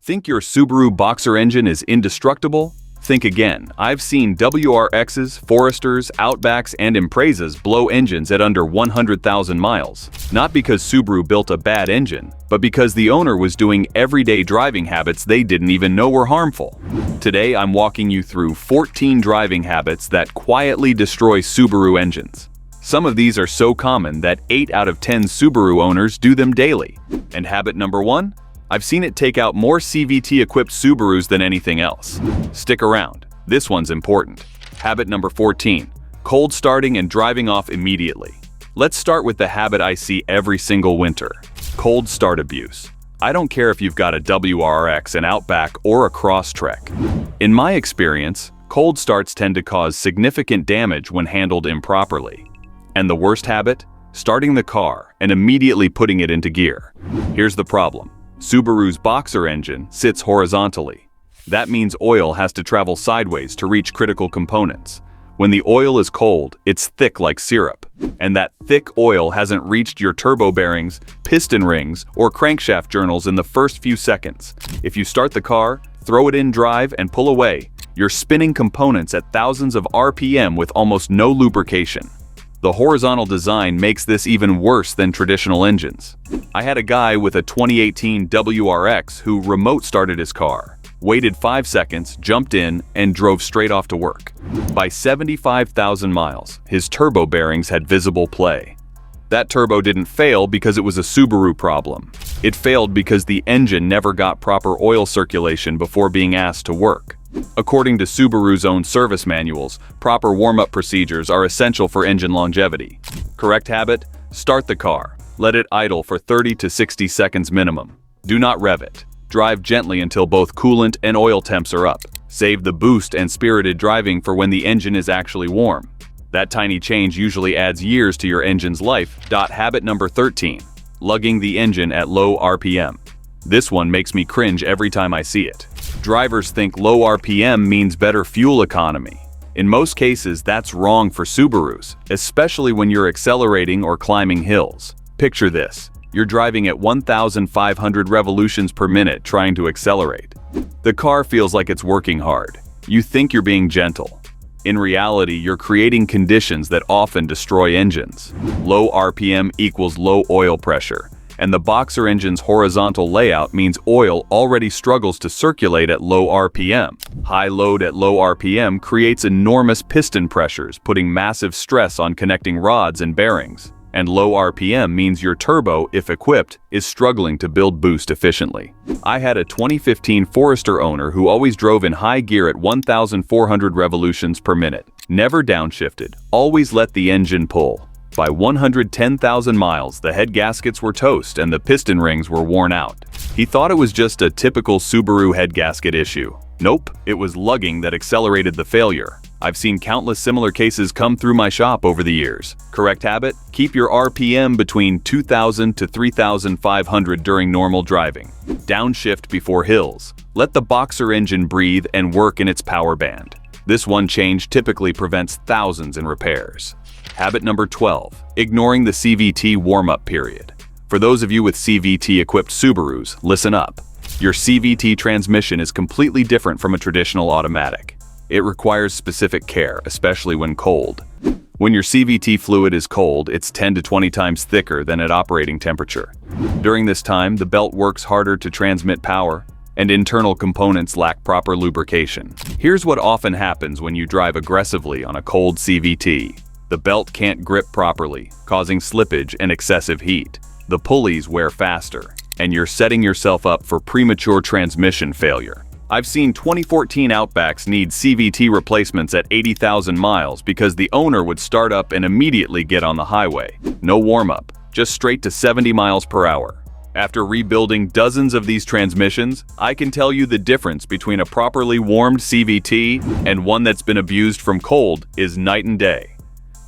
Think your Subaru Boxer engine is indestructible? Think again. I've seen WRXs, Foresters, Outbacks, and Imprezas blow engines at under 100,000 miles. Not because Subaru built a bad engine, but because the owner was doing everyday driving habits they didn't even know were harmful. Today, I'm walking you through 14 driving habits that quietly destroy Subaru engines. Some of these are so common that 8 out of 10 Subaru owners do them daily. And habit number 1? I've seen it take out more CVT-equipped Subarus than anything else. Stick around. This one's important. Habit number 14. Cold starting and driving off immediately. Let's start with the habit I see every single winter. Cold start abuse. I don't care if you've got a WRX, an Outback, or a Crosstrek. In my experience, cold starts tend to cause significant damage when handled improperly. And the worst habit? Starting the car and immediately putting it into gear. Here's the problem. Subaru's Boxer engine sits horizontally. That means oil has to travel sideways to reach critical components. When the oil is cold, it's thick like syrup. And that thick oil hasn't reached your turbo bearings, piston rings, or crankshaft journals in the first few seconds. If you start the car, throw it in drive, and pull away, you're spinning components at thousands of RPM with almost no lubrication. The horizontal design makes this even worse than traditional engines. I had a guy with a 2018 WRX who remote started his car, waited 5 seconds, jumped in, and drove straight off to work. By 75,000 miles, his turbo bearings had visible play. That turbo didn't fail because it was a Subaru problem. It failed because the engine never got proper oil circulation before being asked to work. According to Subaru's own service manuals, proper warm-up procedures are essential for engine longevity. Correct habit? Start the car. Let it idle for 30 to 60 seconds minimum. Do not rev it. Drive gently until both coolant and oil temps are up. Save the boost and spirited driving for when the engine is actually warm. That tiny change usually adds years to your engine's life. Habit number 13. Lugging the engine at low RPM. This one makes me cringe every time I see it. Drivers think low RPM means better fuel economy. In most cases, that's wrong for Subarus, especially when you're accelerating or climbing hills. Picture this. You're driving at 1,500 revolutions per minute trying to accelerate. The car feels like it's working hard. You think you're being gentle. In reality, you're creating conditions that often destroy engines. Low RPM equals low oil pressure, and the Boxer engine's horizontal layout means oil already struggles to circulate at low RPM. High load at low RPM creates enormous piston pressures, putting massive stress on connecting rods and bearings. And low RPM means your turbo, if equipped, is struggling to build boost efficiently. I had a 2015 Forester owner who always drove in high gear at 1,400 revolutions per minute. Never downshifted, always let the engine pull. By 110,000 miles, the head gaskets were toast and the piston rings were worn out. He thought it was just a typical Subaru head gasket issue. Nope, it was lugging that accelerated the failure. I've seen countless similar cases come through my shop over the years. Correct habit? Keep your RPM between 2,000 to 3,500 during normal driving. Downshift before hills. Let the Boxer engine breathe and work in its power band. This one change typically prevents thousands in repairs. Habit number 12. Ignoring the CVT warm-up period. For those of you with CVT-equipped Subarus, listen up. Your CVT transmission is completely different from a traditional automatic. It requires specific care, especially when cold. When your CVT fluid is cold, it's 10 to 20 times thicker than at operating temperature. During this time, the belt works harder to transmit power, and internal components lack proper lubrication. Here's what often happens when you drive aggressively on a cold CVT. The belt can't grip properly, causing slippage and excessive heat. The pulleys wear faster, and you're setting yourself up for premature transmission failure. I've seen 2014 Outbacks need CVT replacements at 80,000 miles because the owner would start up and immediately get on the highway. No warm-up, just straight to 70 miles per hour. After rebuilding dozens of these transmissions, I can tell you the difference between a properly warmed CVT and one that's been abused from cold is night and day.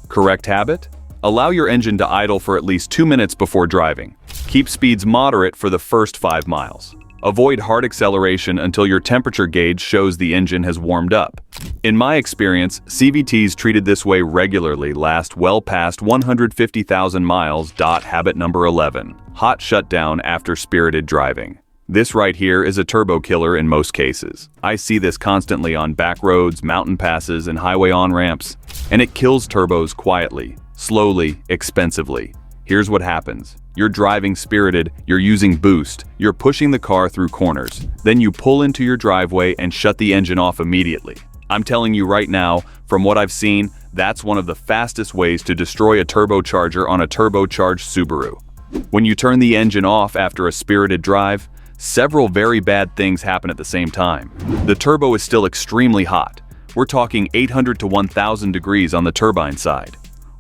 Correct habit? Allow your engine to idle for at least 2 minutes before driving. Keep speeds moderate for the first 5 miles. Avoid hard acceleration until your temperature gauge shows the engine has warmed up. In my experience, CVTs treated this way regularly last well past 150,000 miles. Habit number 11. Hot shutdown after spirited driving. This right here is a turbo killer in most cases. I see this constantly on back roads, mountain passes, and highway on-ramps. And it kills turbos quietly, slowly, expensively. Here's what happens. You're driving spirited, you're using boost, you're pushing the car through corners. Then you pull into your driveway and shut the engine off immediately. I'm telling you right now, from what I've seen, that's one of the fastest ways to destroy a turbocharger on a turbocharged Subaru. When you turn the engine off after a spirited drive, several very bad things happen at the same time. The turbo is still extremely hot. We're talking 800 to 1000 degrees on the turbine side.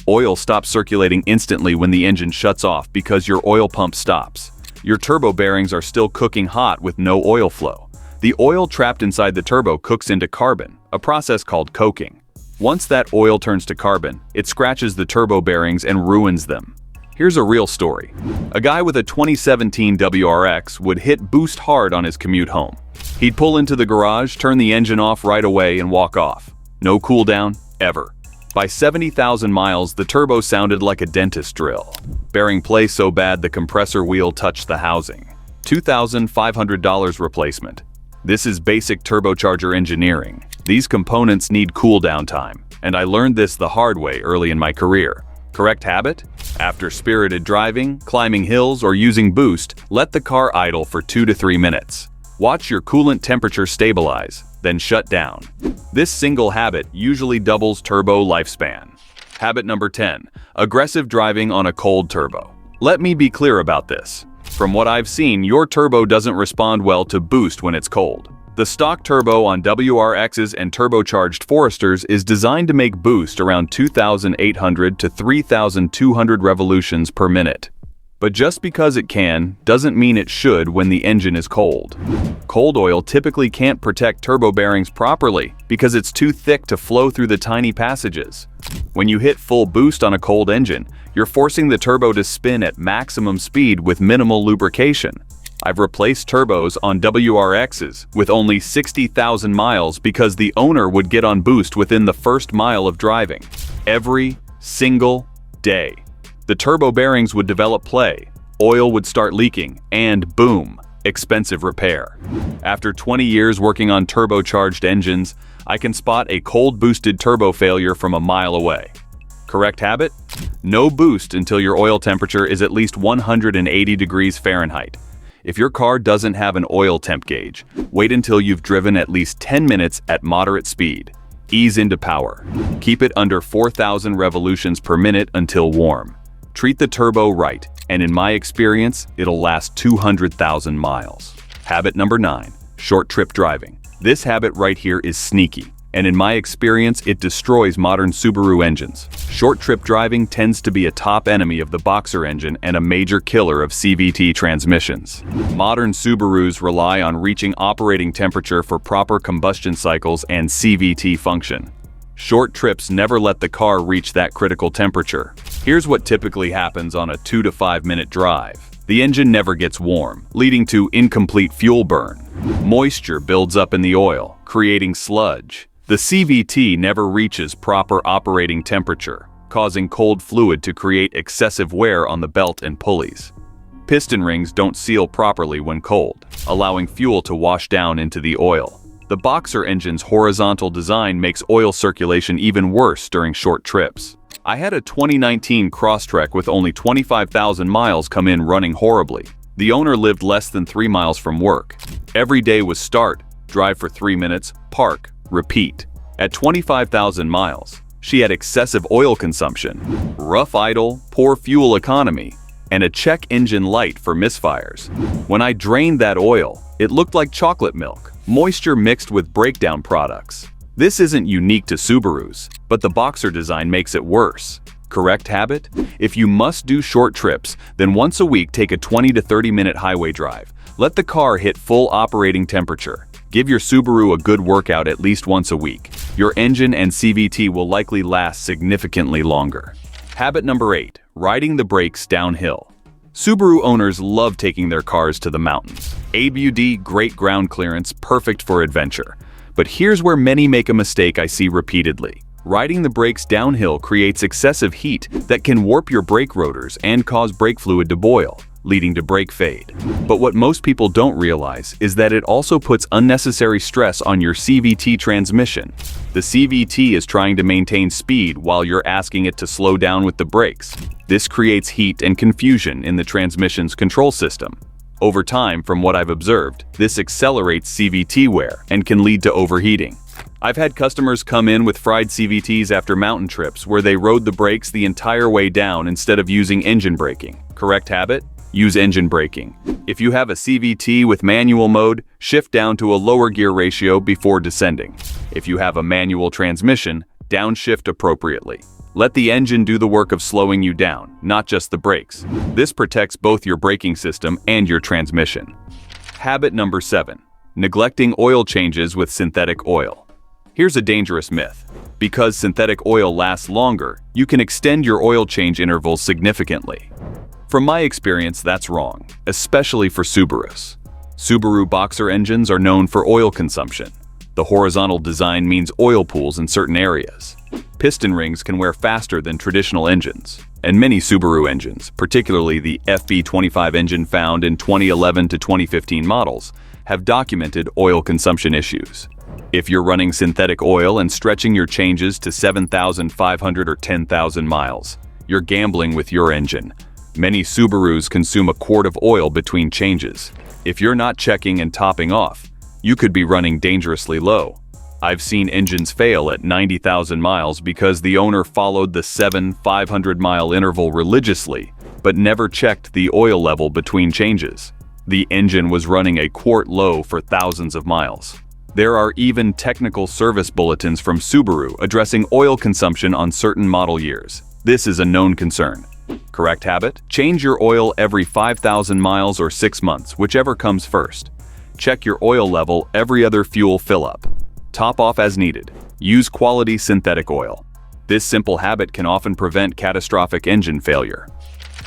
Oil stops circulating instantly when the engine shuts off because your oil pump stops. Your turbo bearings are still cooking hot with no oil flow. The oil trapped inside the turbo cooks into carbon, a process called coking. Once that oil turns to carbon, it scratches the turbo bearings and ruins them. Here's a real story. A guy with a 2017 WRX would hit boost hard on his commute home. He'd pull into the garage, turn the engine off right away, and walk off. No cool down, ever. By 70,000 miles, the turbo sounded like a dentist drill. Bearing play so bad the compressor wheel touched the housing. $2,500 replacement. This is basic turbocharger engineering. These components need cool down time, and I learned this the hard way early in my career. Correct habit? After spirited driving, climbing hills, or using boost, let the car idle for 2 to 3 minutes. Watch your coolant temperature stabilize, then shut down. This single habit usually doubles turbo lifespan. Habit number 10. Aggressive driving on a cold turbo. Let me be clear about this. From what I've seen, your turbo doesn't respond well to boost when it's cold. The stock turbo on WRXs and turbocharged Foresters is designed to make boost around 2,800 to 3,200 revolutions per minute. But just because it can, doesn't mean it should when the engine is cold. Cold oil typically can't protect turbo bearings properly because it's too thick to flow through the tiny passages. When you hit full boost on a cold engine, you're forcing the turbo to spin at maximum speed with minimal lubrication. I've replaced turbos on WRXs with only 60,000 miles because the owner would get on boost within the first mile of driving. Every single day. The turbo bearings would develop play, oil would start leaking, and boom, expensive repair. After 20 years working on turbocharged engines, I can spot a cold-boosted turbo failure from a mile away. Correct habit? No boost until your oil temperature is at least 180 degrees Fahrenheit. If your car doesn't have an oil temp gauge, wait until you've driven at least 10 minutes at moderate speed. Ease into power. Keep it under 4,000 revolutions per minute until warm. Treat the turbo right, and in my experience, it'll last 200,000 miles. Habit number 9. Short trip driving. This habit right here is sneaky, and in my experience, it destroys modern Subaru engines. Short trip driving tends to be a top enemy of the Boxer engine and a major killer of CVT transmissions. Modern Subarus rely on reaching operating temperature for proper combustion cycles and CVT function. Short trips never let the car reach that critical temperature. Here's what typically happens on a 2 to 5 minute drive. The engine never gets warm, leading to incomplete fuel burn. Moisture builds up in the oil, creating sludge. The CVT never reaches proper operating temperature, causing cold fluid to create excessive wear on the belt and pulleys. Piston rings don't seal properly when cold, allowing fuel to wash down into the oil. The Boxer engine's horizontal design makes oil circulation even worse during short trips. I had a 2019 Crosstrek with only 25,000 miles come in running horribly. The owner lived less than 3 miles from work. Every day was start, drive for 3 minutes, park, repeat. At 25,000 miles, she had excessive oil consumption, rough idle, poor fuel economy, and a check engine light for misfires. When I drained that oil, it looked like chocolate milk, moisture mixed with breakdown products. This isn't unique to Subarus, but the Boxer design makes it worse. Correct habit? If you must do short trips, then once a week take a 20 to 30 minute highway drive. Let the car hit full operating temperature. Give your Subaru a good workout at least once a week. Your engine and CVT will likely last significantly longer. Habit number 8. Riding the brakes downhill. Subaru owners love taking their cars to the mountains. ABUD, great ground clearance, perfect for adventure. But here's where many make a mistake I see repeatedly. Riding the brakes downhill creates excessive heat that can warp your brake rotors and cause brake fluid to boil. leading to brake fade. But what most people don't realize is that it also puts unnecessary stress on your CVT transmission. The CVT is trying to maintain speed while you're asking it to slow down with the brakes. This creates heat and confusion in the transmission's control system. Over time, from what I've observed, this accelerates CVT wear and can lead to overheating. I've had customers come in with fried CVTs after mountain trips where they rode the brakes the entire way down instead of using engine braking. Correct habit? Use engine braking. If you have a CVT with manual mode, shift down to a lower gear ratio before descending. If you have a manual transmission, downshift appropriately. Let the engine do the work of slowing you down, not just the brakes. This protects both your braking system and your transmission. Habit number 7. Neglecting oil changes with synthetic oil. Here's a dangerous myth. Because synthetic oil lasts longer, you can extend your oil change intervals significantly. From my experience, that's wrong, especially for Subarus. Subaru Boxer engines are known for oil consumption. The horizontal design means oil pools in certain areas. Piston rings can wear faster than traditional engines, and many Subaru engines, particularly the FB25 engine found in 2011 to 2015 models, have documented oil consumption issues. If you're running synthetic oil and stretching your changes to 7,500 or 10,000 miles, you're gambling with your engine. Many Subarus consume a quart of oil between changes. If you're not checking and topping off, you could be running dangerously low. I've seen engines fail at 90,000 miles because the owner followed the 7,500-mile interval religiously, but never checked the oil level between changes. The engine was running a quart low for thousands of miles. There are even technical service bulletins from Subaru addressing oil consumption on certain model years. This is a known concern. Correct habit? Change your oil every 5,000 miles or 6 months, whichever comes first. Check your oil level every other fuel fill-up. Top off as needed. Use quality synthetic oil. This simple habit can often prevent catastrophic engine failure.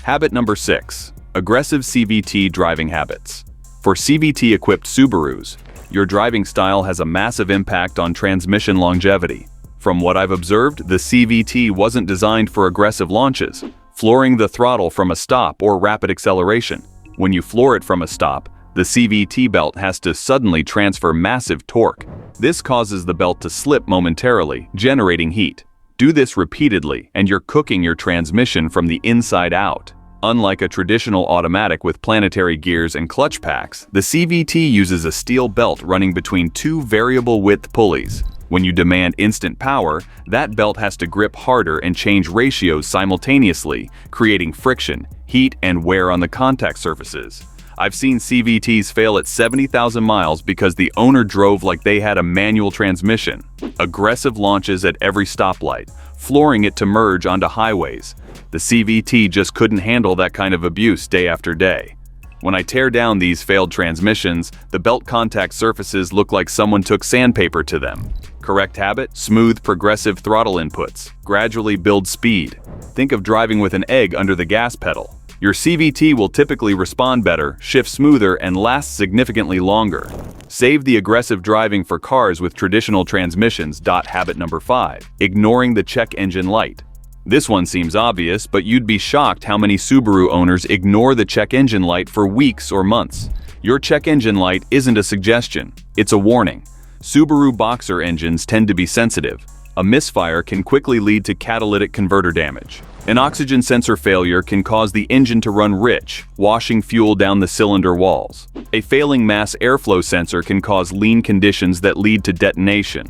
Habit number 6. Aggressive CVT driving habits. For CVT-equipped Subarus, your driving style has a massive impact on transmission longevity. From what I've observed, the CVT wasn't designed for aggressive launches, flooring the throttle from a stop or rapid acceleration. When you floor it from a stop, the CVT belt has to suddenly transfer massive torque. This causes the belt to slip momentarily, generating heat. Do this repeatedly, and you're cooking your transmission from the inside out. Unlike a traditional automatic with planetary gears and clutch packs, the CVT uses a steel belt running between two variable width pulleys. When you demand instant power, that belt has to grip harder and change ratios simultaneously, creating friction, heat, and wear on the contact surfaces. I've seen CVTs fail at 70,000 miles because the owner drove like they had a manual transmission. Aggressive launches at every stoplight, flooring it to merge onto highways. The CVT just couldn't handle that kind of abuse day after day. When I tear down these failed transmissions, the belt contact surfaces look like someone took sandpaper to them. Correct habit? Smooth progressive throttle inputs. Gradually build speed. Think of driving with an egg under the gas pedal. Your CVT will typically respond better, shift smoother, and last significantly longer. Save the aggressive driving for cars with traditional transmissions. Habit number 5. Ignoring the check engine light. This one seems obvious, but you'd be shocked how many Subaru owners ignore the check engine light for weeks or months. Your check engine light isn't a suggestion, it's a warning. Subaru Boxer engines tend to be sensitive. A misfire can quickly lead to catalytic converter damage. An oxygen sensor failure can cause the engine to run rich, washing fuel down the cylinder walls. A failing mass airflow sensor can cause lean conditions that lead to detonation.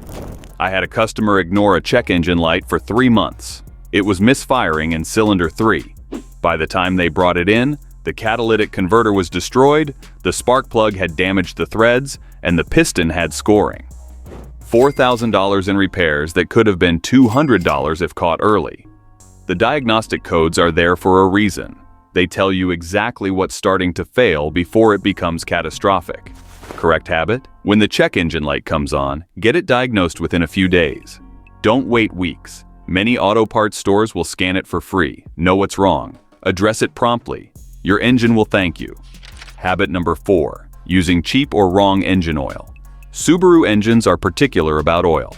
I had a customer ignore a check engine light for 3 months. It was misfiring in cylinder 3. By the time they brought it in, the catalytic converter was destroyed, the spark plug had damaged the threads, and the piston had scoring. $4,000 in repairs that could have been $200 if caught early. The diagnostic codes are there for a reason. They tell you exactly what's starting to fail before it becomes catastrophic. Correct habit? When the check engine light comes on, get it diagnosed within a few days. Don't wait weeks. Many auto parts stores will scan it for free. Know what's wrong. Address it promptly. Your engine will thank you. Habit number 4. Using cheap or wrong engine oil. Subaru engines are particular about oil.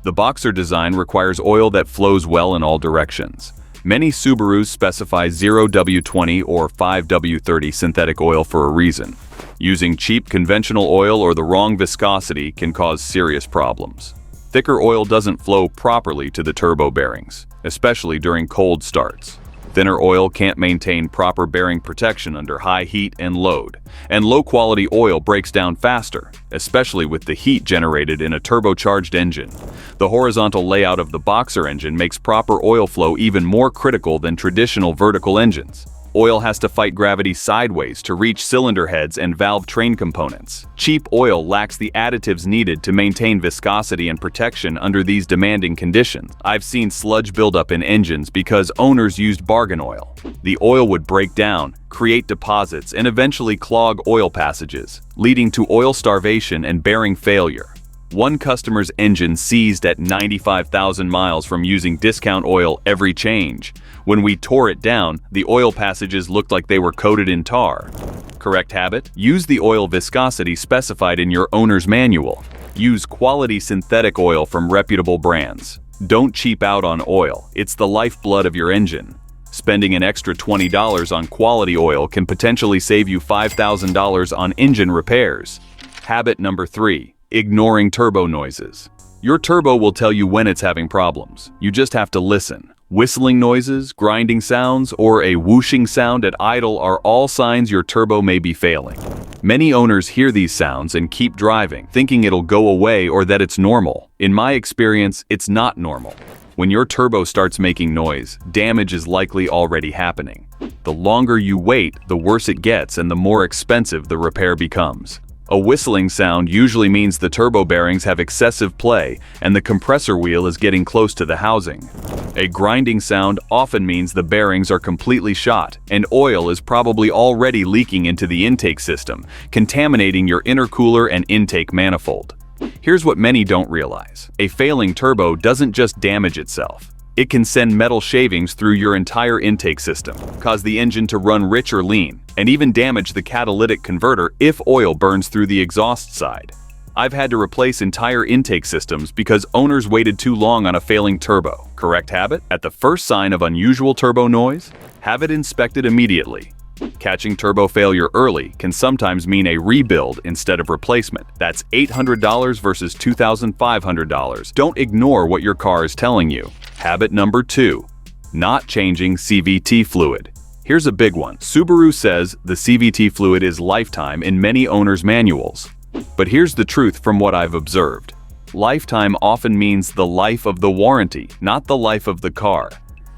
The Boxer design requires oil that flows well in all directions. Many Subarus specify 0W20 or 5W30 synthetic oil for a reason. Using cheap conventional oil or the wrong viscosity can cause serious problems. Thicker oil doesn't flow properly to the turbo bearings, especially during cold starts. Thinner oil can't maintain proper bearing protection under high heat and load, and low-quality oil breaks down faster, especially with the heat generated in a turbocharged engine. The horizontal layout of the boxer engine makes proper oil flow even more critical than traditional vertical engines. Oil has to fight gravity sideways to reach cylinder heads and valve train components. Cheap oil lacks the additives needed to maintain viscosity and protection under these demanding conditions. I've seen sludge buildup in engines because owners used bargain oil. The oil would break down, create deposits, and eventually clog oil passages, leading to oil starvation and bearing failure. One customer's engine seized at 95,000 miles from using discount oil every change. When we tore it down, the oil passages looked like they were coated in tar. Correct habit? Use the oil viscosity specified in your owner's manual. Use quality synthetic oil from reputable brands. Don't cheap out on oil. It's the lifeblood of your engine. Spending an extra $20 on quality oil can potentially save you $5,000 on engine repairs. Habit number 3. Ignoring turbo noises. Your turbo will tell you when it's having problems. You just have to listen. Whistling noises, grinding sounds, or a whooshing sound at idle are all signs your turbo may be failing. Many owners hear these sounds and keep driving, thinking it'll go away or that it's normal. In my experience, it's not normal. When your turbo starts making noise, damage is likely already happening. The longer you wait, the worse it gets and the more expensive the repair becomes. A whistling sound usually means the turbo bearings have excessive play and the compressor wheel is getting close to the housing. A grinding sound often means the bearings are completely shot and oil is probably already leaking into the intake system, contaminating your intercooler and intake manifold. Here's what many don't realize. A failing turbo doesn't just damage itself. It can send metal shavings through your entire intake system, cause the engine to run rich or lean, and even damage the catalytic converter if oil burns through the exhaust side. I've had to replace entire intake systems because owners waited too long on a failing turbo. Correct habit? At the first sign of unusual turbo noise, have it inspected immediately. Catching turbo failure early can sometimes mean a rebuild instead of replacement. That's $800 versus $2,500. Don't ignore what your car is telling you. Habit number 2. Not changing CVT fluid. Here's a big one. Subaru says the CVT fluid is lifetime in many owners' manuals. But here's the truth from what I've observed. Lifetime often means the life of the warranty, not the life of the car.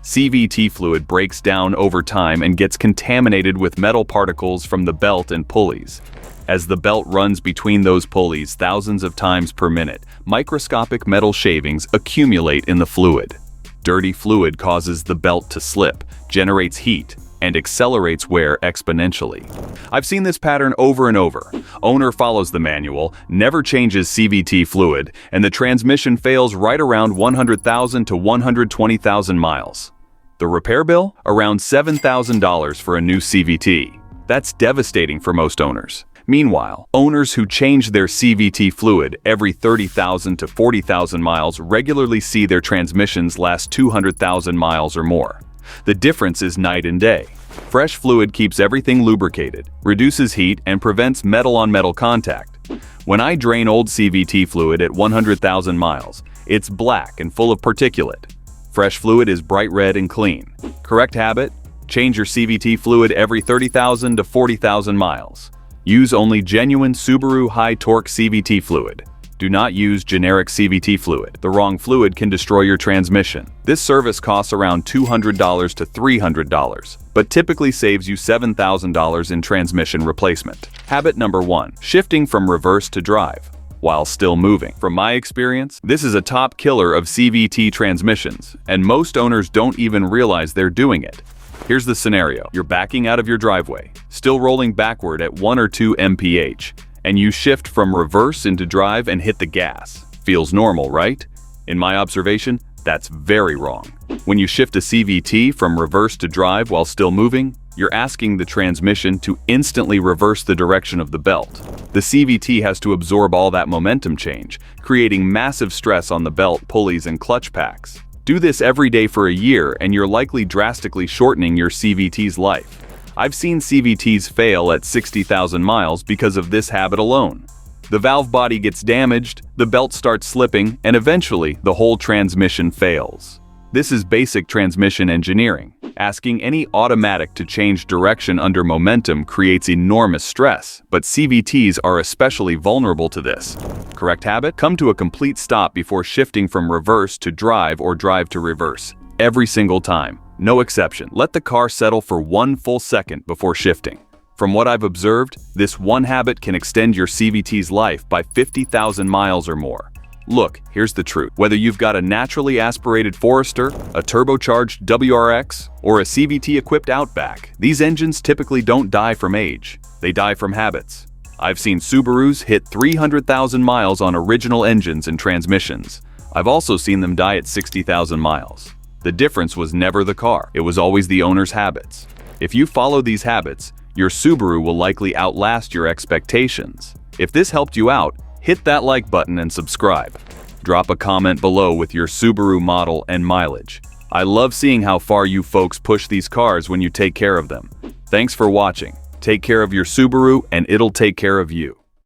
CVT fluid breaks down over time and gets contaminated with metal particles from the belt and pulleys. As the belt runs between those pulleys thousands of times per minute, microscopic metal shavings accumulate in the fluid. Dirty fluid causes the belt to slip, generates heat, and accelerates wear exponentially. I've seen this pattern over and over. Owner follows the manual, never changes CVT fluid, and the transmission fails right around 100,000 to 120,000 miles. The repair bill? Around $7,000 for a new CVT. That's devastating for most owners. Meanwhile, owners who change their CVT fluid every 30,000 to 40,000 miles regularly see their transmissions last 200,000 miles or more. The difference is night and day. Fresh fluid keeps everything lubricated, reduces heat, and prevents metal-on-metal contact. When I drain old CVT fluid at 100,000 miles, it's black and full of particulate. Fresh fluid is bright red and clean. Correct habit? Change your CVT fluid every 30,000 to 40,000 miles. Use only genuine Subaru high-torque CVT fluid. Do not use generic CVT fluid. The wrong fluid can destroy your transmission. This service costs around $200 to $300, but typically saves you $7,000 in transmission replacement. Habit number 1. Shifting from reverse to drive while still moving. From my experience, this is a top killer of CVT transmissions, and most owners don't even realize they're doing it. Here's the scenario. You're backing out of your driveway, still rolling backward at 1 or 2 mph, and you shift from reverse into drive and hit the gas. Feels normal, right? In my observation, that's very wrong. When you shift a CVT from reverse to drive while still moving, you're asking the transmission to instantly reverse the direction of the belt. The CVT has to absorb all that momentum change, creating massive stress on the belt, pulleys, and clutch packs. Do this every day for a year and you're likely drastically shortening your CVT's life. I've seen CVTs fail at 60,000 miles because of this habit alone. The valve body gets damaged, the belt starts slipping, and eventually the whole transmission fails. This is basic transmission engineering. Asking any automatic to change direction under momentum creates enormous stress, but CVTs are especially vulnerable to this. Correct habit? Come to a complete stop before shifting from reverse to drive or drive to reverse. Every single time. No exception. Let the car settle for 1 full second before shifting. From what I've observed, this one habit can extend your CVT's life by 50,000 miles or more. Look, here's the truth. Whether you've got a naturally aspirated Forester, a turbocharged WRX, or a CVT-equipped Outback, these engines typically don't die from age. They die from habits. I've seen Subarus hit 300,000 miles on original engines and transmissions. I've also seen them die at 60,000 miles. The difference was never the car. It was always the owner's habits. If you follow these habits, your Subaru will likely outlast your expectations. If this helped you out, hit that like button and subscribe. Drop a comment below with your Subaru model and mileage. I love seeing how far you folks push these cars when you take care of them. Thanks for watching. Take care of your Subaru and it'll take care of you.